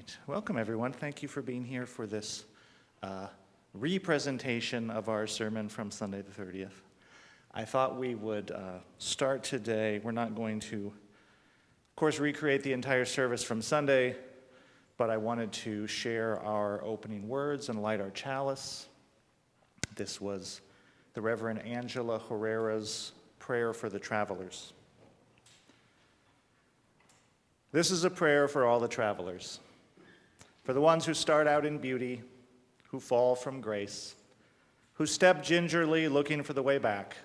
right. Welcome, everyone. Thank you for being here for this representation of our sermon from Sunday the 30th. I thought we would start today. We're not going to, of course, recreate the entire service from Sunday, but I wanted to share our opening words and light our chalice. This was the Reverend Angela Herrera's prayer for the travelers. This is a prayer for all the travelers, for the ones who start out in beauty, who fall from grace, who step gingerly looking for the way back,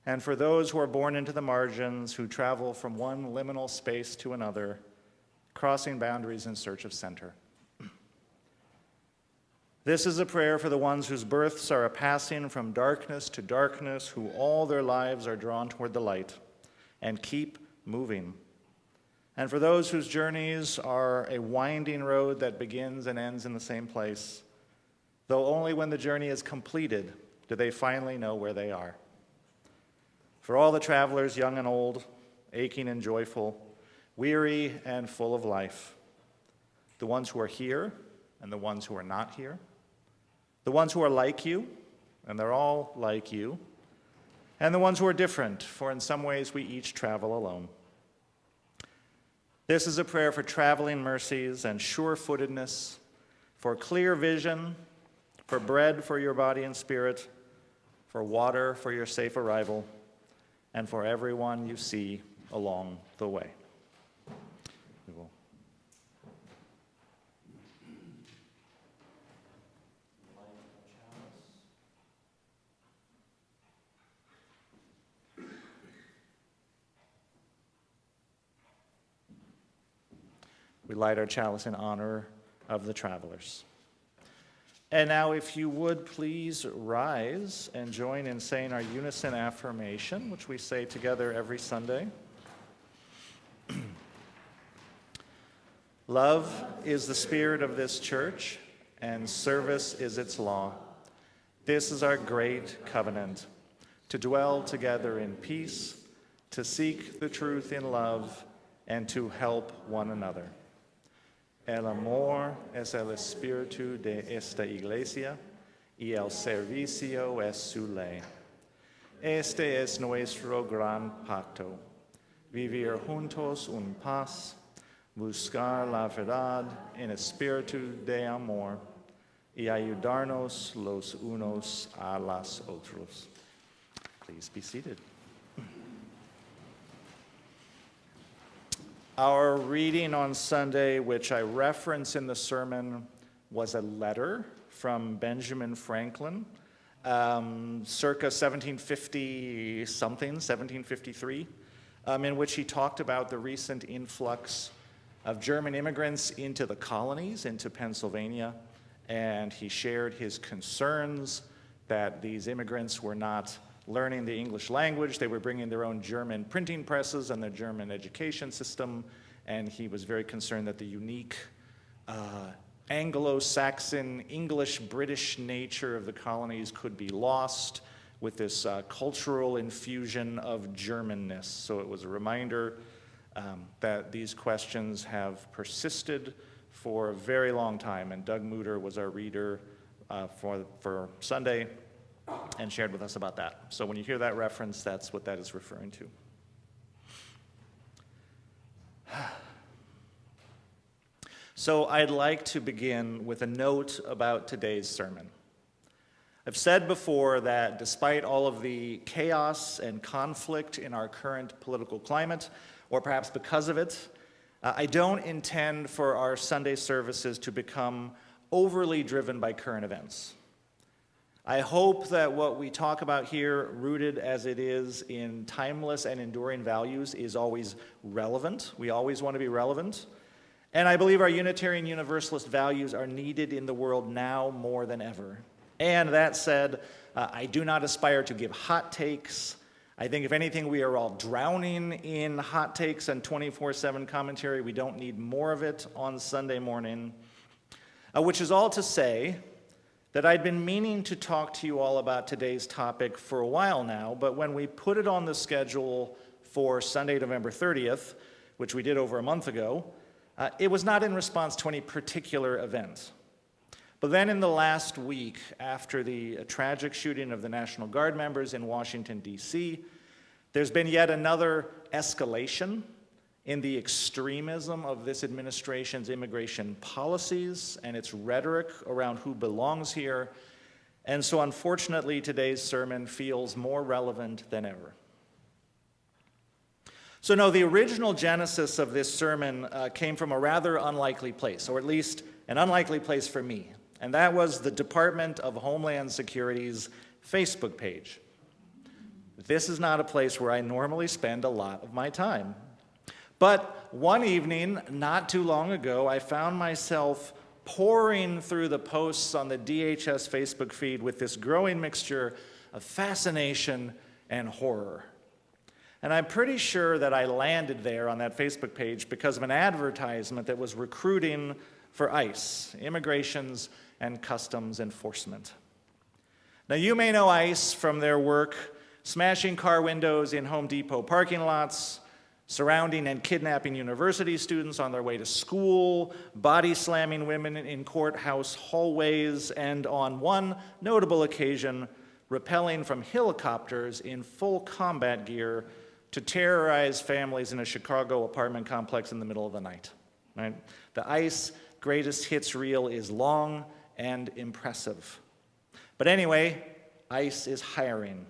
and for those who are born into the margins, who travel from one liminal space to another, crossing boundaries in search of center. This is a prayer for the ones whose births are a passing from darkness to darkness, who all their lives are drawn toward the light and keep moving. And for those whose journeys are a winding road that begins and ends in the same place, though only when the journey is completed do they finally know where they are. For all the travelers, young and old, aching and joyful, weary and full of life, the ones who are here and the ones who are not here, the ones who are like you, and they're all like you, and the ones who are different, for in some ways we each travel alone. This is a prayer for traveling mercies and sure-footedness, for clear vision, for bread for your body and spirit, for water for your safe arrival, and for everyone you see along the way. We will We light our chalice in honor of the travelers. And now, if you would please rise and join in saying our unison affirmation, which we say together every Sunday. Love is the spirit of this church, and service is its law. This is our great covenant, to dwell together in peace, to seek the truth in love, and to help one another. El amor es el espíritu de esta iglesia, y el servicio es su ley. Este es nuestro gran pacto, vivir juntos en paz, buscar la verdad en espíritu de amor, y ayudarnos los unos a los otros. Please be seated. Our reading on Sunday, which I reference in the sermon, was a letter from Benjamin Franklin, circa 1750-something, 1753, in which he talked about the recent influx of German immigrants into the colonies, into Pennsylvania, and he shared his concerns that these immigrants were not learning the English language. They were bringing their own German printing presses and their German education system, and he was very concerned that the unique Anglo-Saxon, English-British nature of the colonies could be lost with this cultural infusion of Germanness. So it was a reminder that these questions have persisted for a very long time, and Doug Muter was our reader for Sunday, and shared with us about that. So when you hear that reference, that's what that is referring to. So I'd like to begin with a note about today's sermon. I've said before that despite all of the chaos and conflict in our current political climate, or perhaps because of it, I don't intend for our Sunday services to become overly driven by current events. I hope that what we talk about here, rooted as it is in timeless and enduring values, is always relevant. We always want to be relevant. And I believe our Unitarian Universalist values are needed in the world now more than ever. And that said, I do not aspire to give hot takes. I think if anything, we are all drowning in hot takes and 24/7 commentary. We don't need more of it on Sunday morning. Which is all to say that I'd been meaning to talk to you all about today's topic for a while now, but when we put it on the schedule for Sunday, November 30th, which we did over a month ago, It was not in response to any particular event. But then in the last week, after the tragic shooting of the National Guard members in Washington, D.C., there's been yet another escalation in the extremism of this administration's immigration policies and its rhetoric around who belongs here. And so unfortunately, today's sermon feels more relevant than ever. So no, the original genesis of this sermon came from a rather unlikely place, or at least an unlikely place for me, and that was the Department of Homeland Security's Facebook page. This is not a place where I normally spend a lot of my time. But one evening, not too long ago, I found myself pouring through the posts on the DHS Facebook feed with this growing mixture of fascination and horror. And I'm pretty sure that I landed there on that Facebook page because of an advertisement that was recruiting for ICE, Immigrations and Customs Enforcement. Now, you may know ICE from their work smashing car windows in Home Depot parking lots, surrounding and kidnapping university students on their way to school, body slamming women in courthouse hallways, and on one notable occasion, rappelling from helicopters in full combat gear to terrorize families in a Chicago apartment complex in the middle of the night. Right? The ICE greatest hits reel is long and impressive. But anyway, ICE is hiring.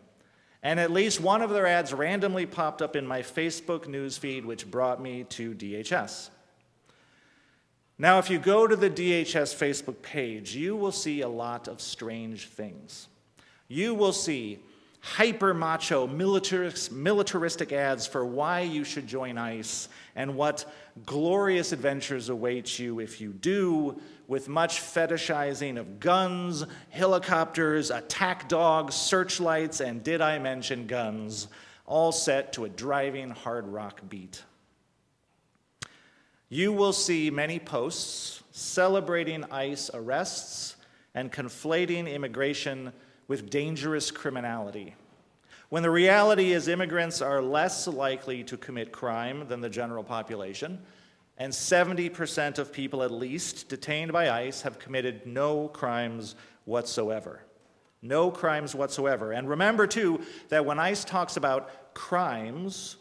And at least one of their ads randomly popped up in my Facebook newsfeed, which brought me to DHS. Now, if you go to the DHS Facebook page, you will see a lot of strange things. You will see hyper-macho, militaristic ads for why you should join ICE and what glorious adventures await you if you do, with much fetishizing of guns, helicopters, attack dogs, searchlights, and did I mention guns, all set to a driving hard rock beat. You will see many posts celebrating ICE arrests and conflating immigration with dangerous criminality, when the reality is immigrants are less likely to commit crime than the general population, and 70% of people at least detained by ICE have committed no crimes whatsoever. No crimes whatsoever. And remember, too, that when ICE talks about crimes,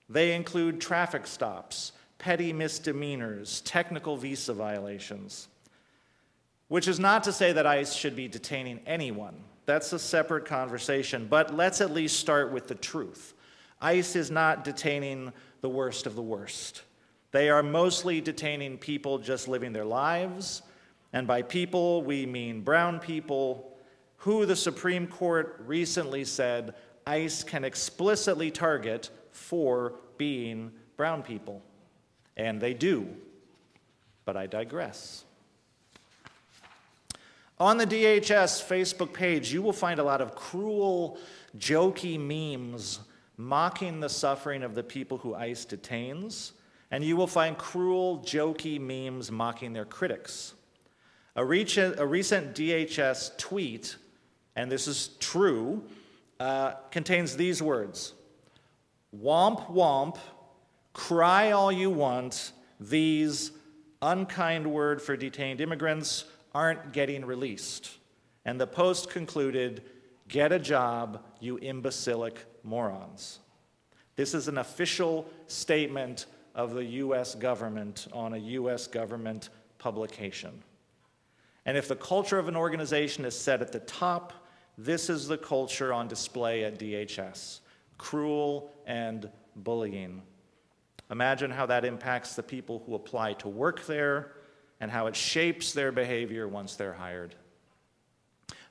they include traffic stops, petty misdemeanors, technical visa violations. Which is not to say that ICE should be detaining anyone. That's a separate conversation, but let's at least start with the truth. ICE is not detaining the worst of the worst. They are mostly detaining people just living their lives, and by people we mean brown people, who the Supreme Court recently said ICE can explicitly target for being brown people. And they do, but I digress. On the DHS Facebook page, you will find a lot of cruel, jokey memes mocking the suffering of the people who ICE detains, and you will find cruel, jokey memes mocking their critics. A recent DHS tweet, and this is true, contains these words: "Womp womp, cry all you want, these," unkind word for detained immigrants, "aren't getting released." And the post concluded, "Get a job, you imbecilic morons." This is an official statement of the U.S. government on a U.S. government publication. And if the culture of an organization is set at the top, this is the culture on display at DHS: cruel and bullying. Imagine how that impacts the people who apply to work there, and how it shapes their behavior once they're hired.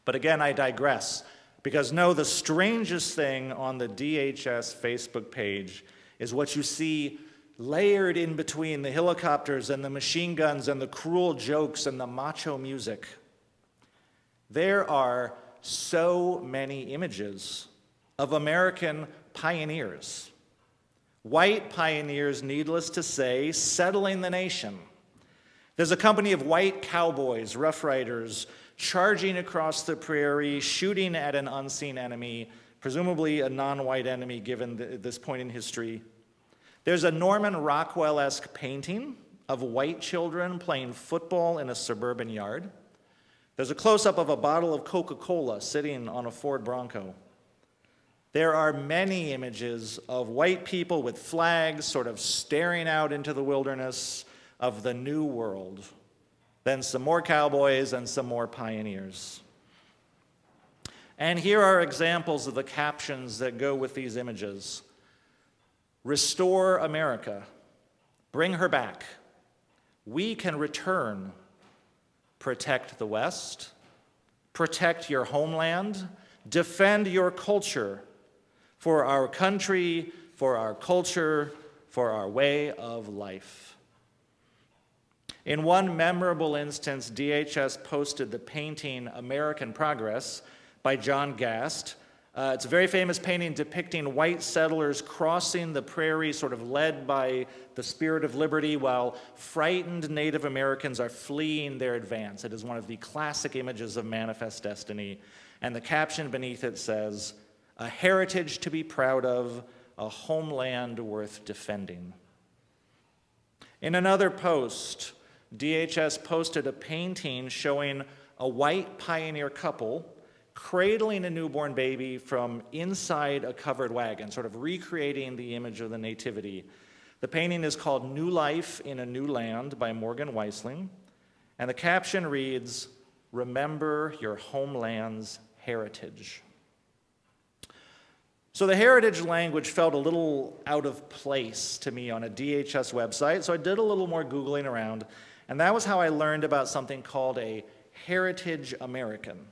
But again, I digress, because no, the strangest thing on the DHS Facebook page is what you see layered in between the helicopters and the machine guns and the cruel jokes and the macho music. There are so many images of American pioneers, white pioneers, needless to say, settling the nation. There's a company of white cowboys, Rough Riders, charging across the prairie, shooting at an unseen enemy, presumably a non-white enemy given this point in history. There's a Norman Rockwell-esque painting of white children playing football in a suburban yard. There's a close-up of a bottle of Coca-Cola sitting on a Ford Bronco. There are many images of white people with flags sort of staring out into the wilderness of the new world. Then some more cowboys and some more pioneers. And here are examples of the captions that go with these images. Restore America. Bring her back. We can return. Protect the West. Protect your homeland. Defend your culture. For our country, for our culture, for our way of life. In one memorable instance, DHS posted the painting American Progress by John Gast. It's a very famous painting depicting white settlers crossing the prairie, sort of led by the spirit of liberty, while frightened Native Americans are fleeing their advance. It is one of the classic images of Manifest Destiny. And the caption beneath it says, "A heritage to be proud of, a homeland worth defending." In another post, DHS posted a painting showing a white pioneer couple cradling a newborn baby from inside a covered wagon, sort of recreating the image of the Nativity. The painting is called New Life in a New Land by Morgan Weisling, and the caption reads, "Remember your homeland's heritage." So the heritage language felt a little out of place to me on a DHS website, so I did a little more Googling around, and that was how I learned about something called a Heritage American.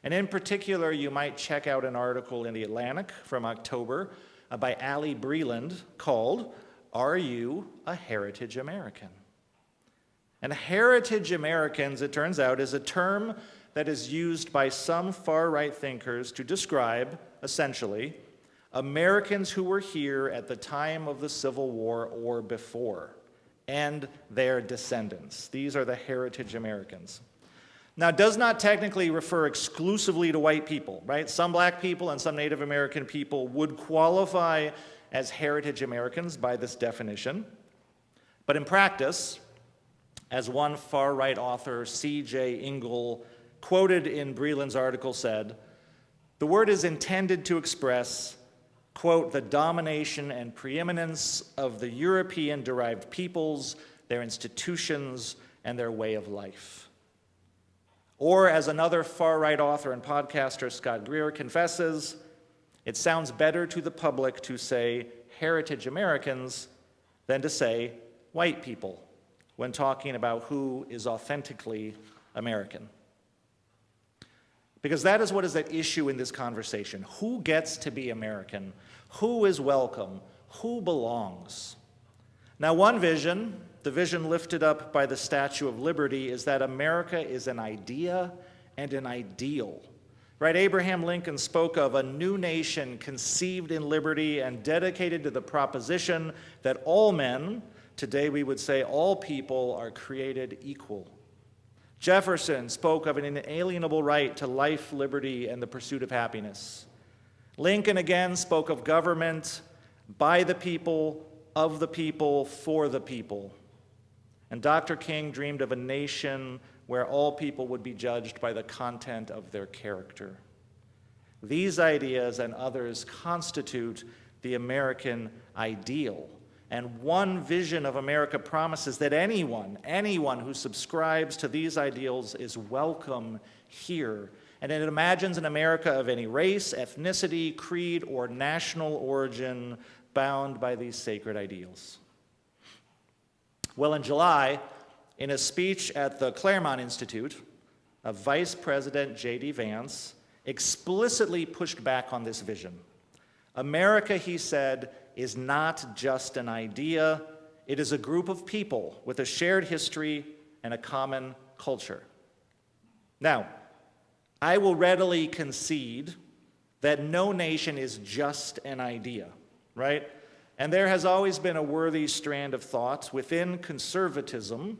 And in particular, you might check out an article in The Atlantic from October by Allie Breland called, "Are You a Heritage American?" And Heritage Americans, it turns out, is a term that is used by some far-right thinkers to describe, essentially, Americans who were here at the time of the Civil War or before, and their descendants. These are the Heritage Americans. Now, it does not technically refer exclusively to white people, right? Some black people and some Native American people would qualify as Heritage Americans by this definition. But in practice, as one far-right author, C.J. Ingle, quoted in Breland's article said, the word is intended to express, quote, the domination and preeminence of the European-derived peoples, their institutions, and their way of life. Or, as another far-right author and podcaster, Scott Greer, confesses, it sounds better to the public to say Heritage Americans than to say white people when talking about who is authentically American. Because that is what is at issue in this conversation. Who gets to be American? Who is welcome? Who belongs? Now, one vision, the vision lifted up by the Statue of Liberty, is that America is an idea and an ideal. Right? Abraham Lincoln spoke of a new nation conceived in liberty and dedicated to the proposition that all men, today we would say all people, are created equal. Jefferson spoke of an inalienable right to life, liberty, and the pursuit of happiness. Lincoln again spoke of government by the people, of the people, for the people. And Dr. King dreamed of a nation where all people would be judged by the content of their character. These ideas and others constitute the American ideal. And one vision of America promises that anyone who subscribes to these ideals is welcome here. And it imagines an America of any race, ethnicity, creed, or national origin bound by these sacred ideals. Well, in July, in a speech at the Claremont Institute, Vice President J.D. Vance explicitly pushed back on this vision. America, he said, is not just an idea, it is a group of people with a shared history and a common culture. Now, I will readily concede that no nation is just an idea, right? And there has always been a worthy strand of thought within conservatism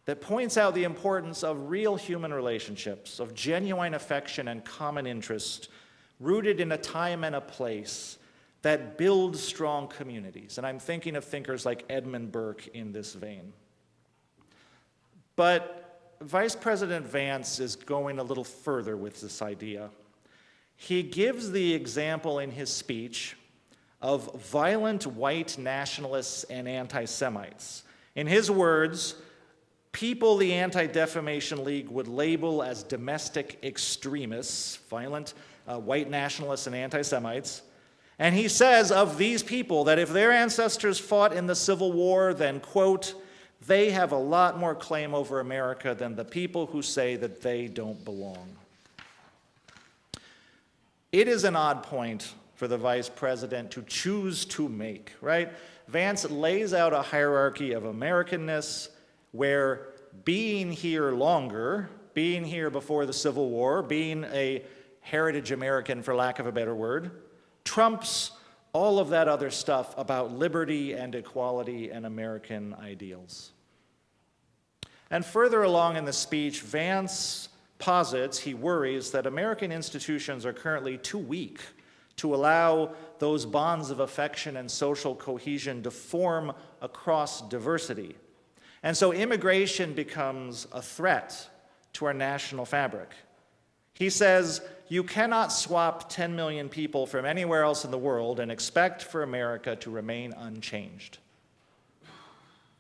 that points out the importance of real human relationships, of genuine affection and common interest, rooted in a time and a place that build strong communities. And I'm thinking of thinkers like Edmund Burke in this vein. But Vice President Vance is going a little further with this idea. He gives the example in his speech of violent white nationalists and anti-Semites. In his words, people the Anti-Defamation League would label as domestic extremists, violent white nationalists and anti-Semites. And he says of these people that if their ancestors fought in the Civil War, then, quote, they have a lot more claim over America than the people who say that they don't belong. It is an odd point for the vice president to choose to make, right? Vance lays out a hierarchy of Americanness where being here longer, being here before the Civil War, being a heritage American, for lack of a better word, trumps all of that other stuff about liberty and equality and American ideals. And further along in the speech, Vance posits, he worries, that American institutions are currently too weak to allow those bonds of affection and social cohesion to form across diversity. And so immigration becomes a threat to our national fabric. He says, you cannot swap 10 million people from anywhere else in the world and expect for America to remain unchanged.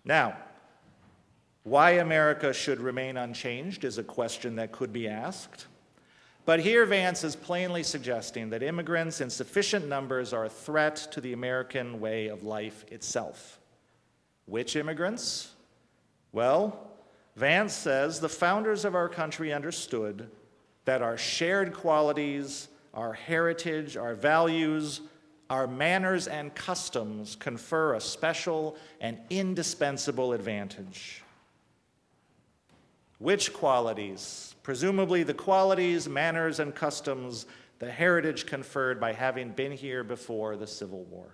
Now, why America should remain unchanged is a question that could be asked. But here Vance is plainly suggesting that immigrants in sufficient numbers are a threat to the American way of life itself. Which immigrants? Well, Vance says the founders of our country understood that our shared qualities, our heritage, our values, our manners and customs confer a special and indispensable advantage. Which qualities? Presumably the qualities, manners, and customs, the heritage conferred by having been here before the Civil War.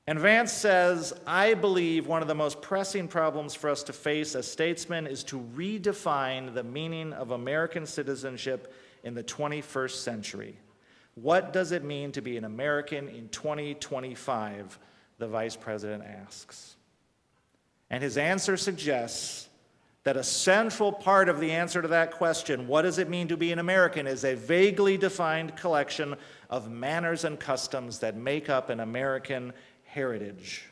And Vance says, I believe one of the most pressing problems for us to face as statesmen is to redefine the meaning of American citizenship in the 21st century. What does it mean to be an American in 2025, the vice president asks. And his answer suggests that a central part of the answer to that question, what does it mean to be an American, is a vaguely defined collection of manners and customs that make up an American heritage.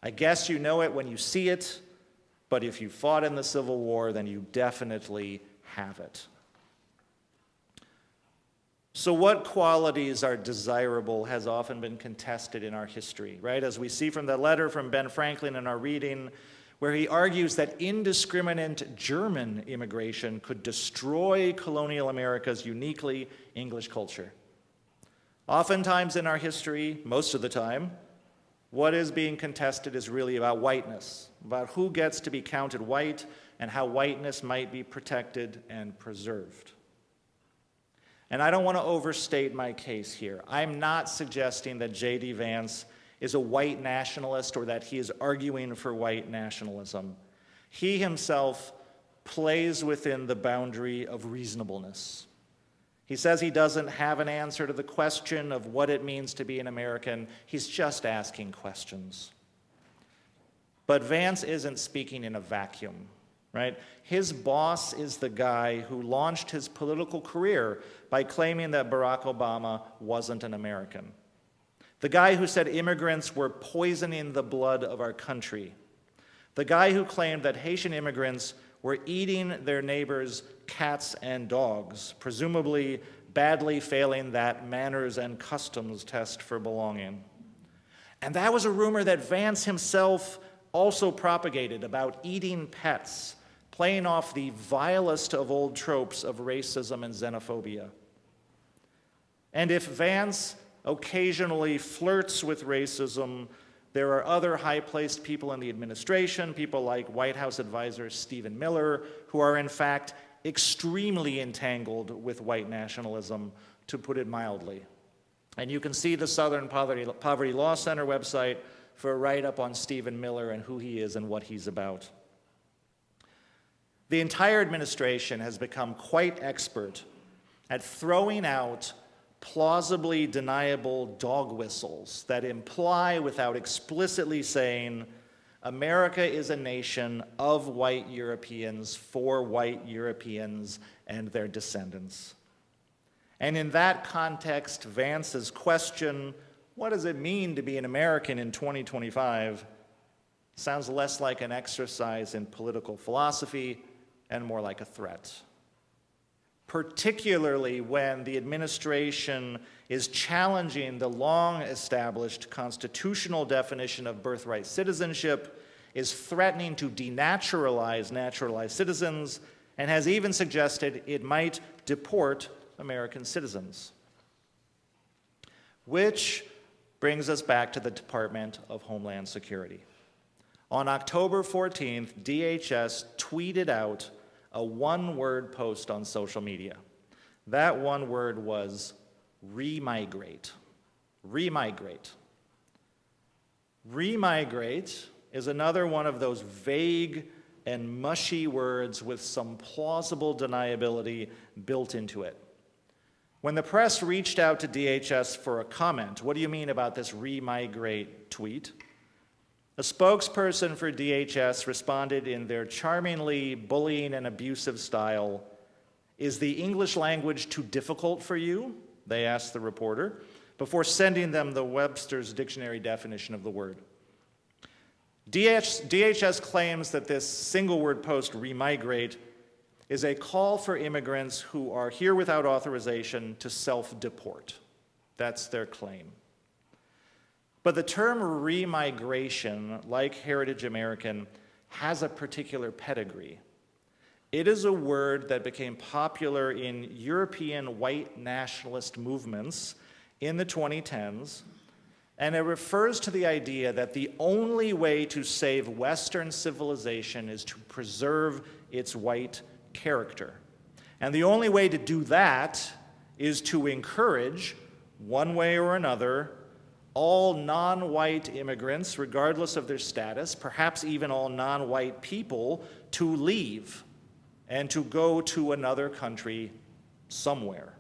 I guess you know it when you see it, but if you fought in the Civil War, then you definitely have it. So what qualities are desirable has often been contested in our history, right? As we see from the letter from Ben Franklin in our reading, where he argues that indiscriminate German immigration could destroy colonial America's uniquely English culture. Oftentimes in our history, most of the time, what is being contested is really about whiteness, about who gets to be counted white and how whiteness might be protected and preserved. And I don't want to overstate my case here. I'm not suggesting that J.D. Vance is a white nationalist or that he is arguing for white nationalism. He himself plays within the boundary of reasonableness. He says he doesn't have an answer to the question of what it means to be an American. He's just asking questions. But Vance isn't speaking in a vacuum, right? His boss is the guy who launched his political career by claiming that Barack Obama wasn't an American. The guy who said immigrants were poisoning the blood of our country. The guy who claimed that Haitian immigrants were eating their neighbors' cats and dogs, presumably badly failing that manners and customs test for belonging. And that was a rumor that Vance himself also propagated about eating pets, playing off the vilest of old tropes of racism and xenophobia. And if Vance occasionally flirts with racism, there are other high-placed people in the administration, people like White House advisor Stephen Miller, who are in fact extremely entangled with white nationalism, to put it mildly. And you can see the Southern Poverty Law Center website for a write-up on Stephen Miller and who he is and what he's about. The entire administration has become quite expert at throwing out plausibly deniable dog whistles that imply, without explicitly saying, America is a nation of white Europeans for white Europeans and their descendants. And in that context, Vance's question, what does it mean to be an American in 2025, sounds less like an exercise in political philosophy and more like a threat. Particularly when the administration is challenging the long-established constitutional definition of birthright citizenship, is threatening to denaturalize naturalized citizens, and has even suggested it might deport American citizens. Which brings us back to the Department of Homeland Security. On October 14th, DHS tweeted out a one-word post on social media. That one word was remigrate. Remigrate. Remigrate is another one of those vague and mushy words with some plausible deniability built into it. When the press reached out to DHS for a comment, what do you mean about this remigrate tweet? A spokesperson for DHS responded in their charmingly bullying and abusive style, "Is the English language too difficult for you?" they asked the reporter, before sending them the Webster's Dictionary definition of the word. DHS claims that this single-word post, remigrate, is a call for immigrants who are here without authorization to self-deport. That's their claim. But the term remigration, like Heritage American, has a particular pedigree. It is a word that became popular in European white nationalist movements in the 2010s, and it refers to the idea that the only way to save Western civilization is to preserve its white character. And the only way to do that is to encourage, one way or another, all non-white immigrants, regardless of their status, perhaps even all non-white people, to leave and to go to another country somewhere.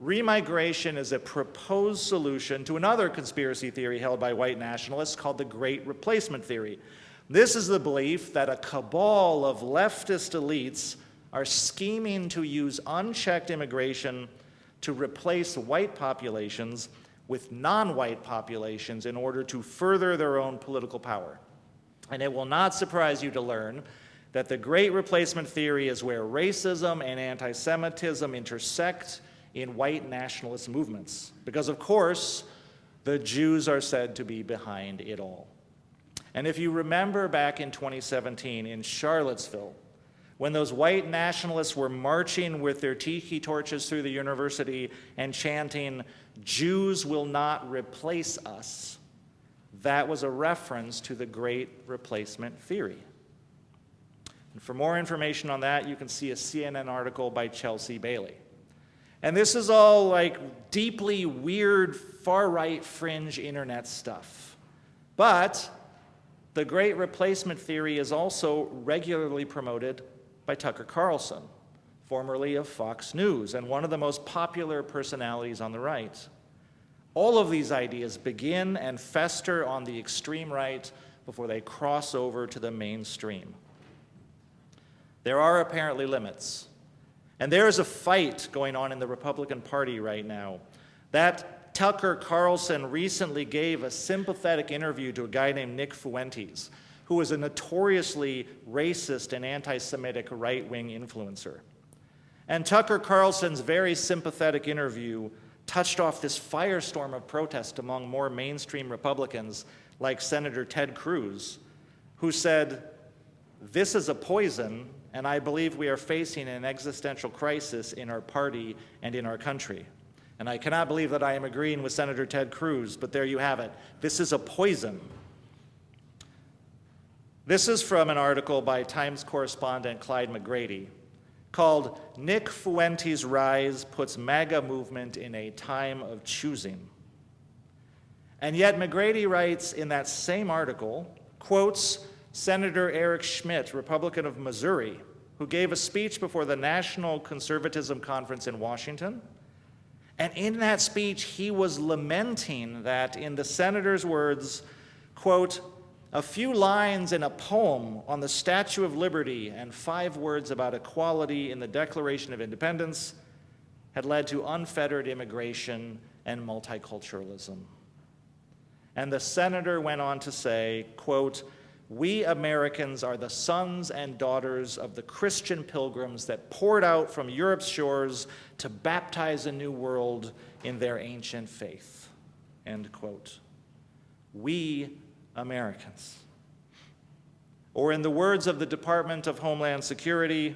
Remigration is a proposed solution to another conspiracy theory held by white nationalists called the Great Replacement Theory. This is the belief that a cabal of leftist elites are scheming to use unchecked immigration to replace white populations with non-white populations in order to further their own political power. And it will not surprise you to learn that the Great Replacement Theory is where racism and anti-Semitism intersect in white nationalist movements. Because, of course, the Jews are said to be behind it all. And if you remember back in 2017 in Charlottesville, when those white nationalists were marching with their tiki torches through the university and chanting, "Jews will not replace us," that was a reference to the Great Replacement Theory. And for more information on that, you can see a CNN article by Chelsea Bailey. And this is all like deeply weird, far-right fringe internet stuff. But the Great Replacement Theory is also regularly promoted by Tucker Carlson, formerly of Fox News, and one of the most popular personalities on the right. All of these ideas begin and fester on the extreme right before they cross over to the mainstream. There are apparently limits. And there is a fight going on in the Republican Party right now. That Tucker Carlson recently gave a sympathetic interview to a guy named Nick Fuentes, who was a notoriously racist and anti-Semitic right-wing influencer. And Tucker Carlson's very sympathetic interview touched off this firestorm of protest among more mainstream Republicans, like Senator Ted Cruz, who said, "This is a poison, and I believe we are facing an existential crisis in our party and in our country. And I cannot believe that I am agreeing with Senator Ted Cruz, but there you have it. This is a poison." This is from an article by Times correspondent Clyde McGrady called "Nick Fuentes' Rise Puts MAGA Movement in a Time of Choosing." And yet McGrady writes in that same article, quotes Senator Eric Schmidt, Republican of Missouri, who gave a speech before the National Conservatism Conference in Washington. And in that speech, he was lamenting that, in the senator's words, quote, A few lines in a poem on the Statue of Liberty and 5 words about equality in the Declaration of Independence had led to unfettered immigration and multiculturalism. And the senator went on to say, quote, "We Americans are the sons and daughters of the Christian pilgrims that poured out from Europe's shores to baptize a new world in their ancient faith." End quote. We Americans. Or in the words of the Department of Homeland Security,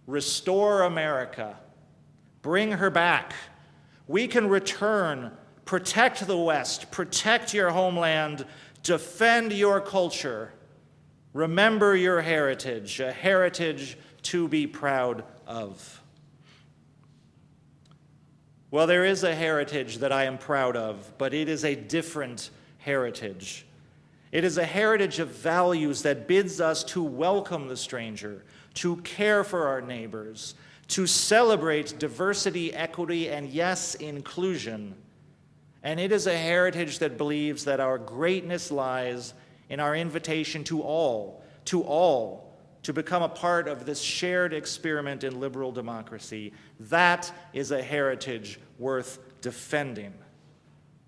restore America. Bring her back. We can return. Protect the West. Protect your homeland. Defend your culture. Remember your heritage, a heritage to be proud of. Well, there is a heritage that I am proud of, but it is a different heritage. It is a heritage of values that bids us to welcome the stranger, to care for our neighbors, to celebrate diversity, equity, and yes, inclusion. And it is a heritage that believes that our greatness lies in our invitation to all, to become a part of this shared experiment in liberal democracy. That is a heritage worth defending.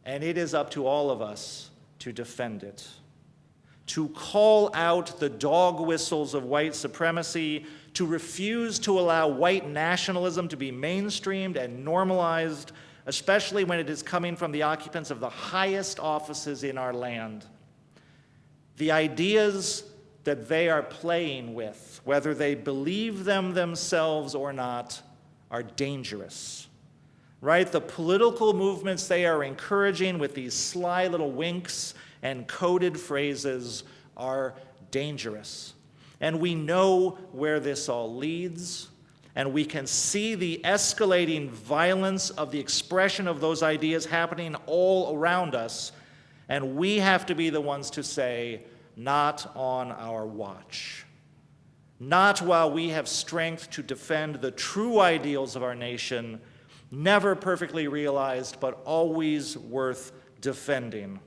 And it is up to all of us to defend it. To call out the dog whistles of white supremacy, to refuse to allow white nationalism to be mainstreamed and normalized, especially when it is coming from the occupants of the highest offices in our land. The ideas that they are playing with, whether they believe them themselves or not, are dangerous. Right? The political movements they are encouraging with these sly little winks and coded phrases are dangerous. And we know where this all leads, and we can see the escalating violence of the expression of those ideas happening all around us, and we have to be the ones to say, not on our watch. Not while we have strength to defend the true ideals of our nation, never perfectly realized, but always worth defending.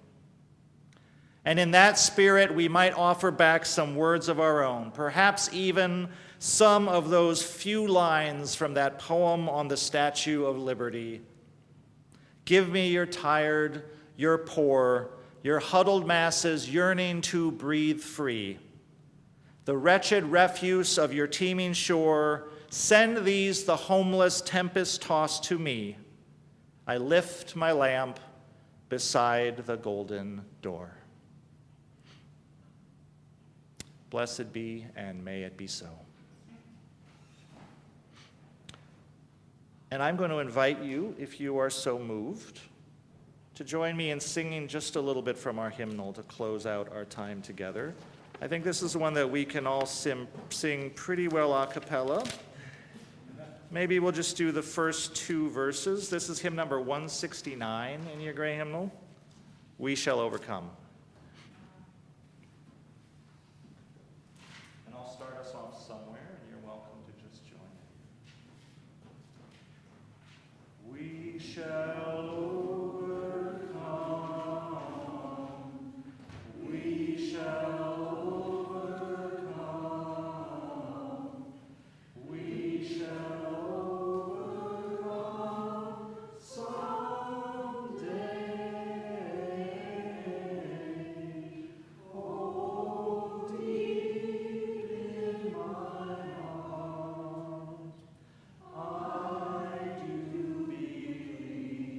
And in that spirit, we might offer back some words of our own, perhaps even some of those few lines from that poem on the Statue of Liberty. Give me your tired, your poor, your huddled masses yearning to breathe free. The wretched refuse of your teeming shore, send these the homeless tempest-tossed to me. I lift my lamp beside the golden door. Blessed be, and may it be so. And I'm going to invite you, if you are so moved, to join me in singing just a little bit from our hymnal to close out our time together. I think this is one that we can all sing pretty well a cappella. Maybe we'll just do the first 2 verses. This is hymn number 169 in your gray hymnal. We shall overcome. And I'll start us off somewhere, and you're welcome to just join in. We shall overcome. We shall overcome. We shall overcome someday. Oh, deep in my heart, I do believe.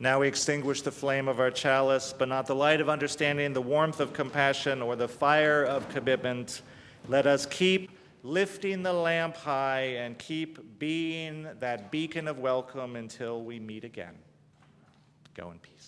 Now we extinguish the flame of our chalice, but not the light of understanding, the warmth of compassion, or the fire of commitment. Let us keep lifting the lamp high and keep being that beacon of welcome until we meet again. Go in peace.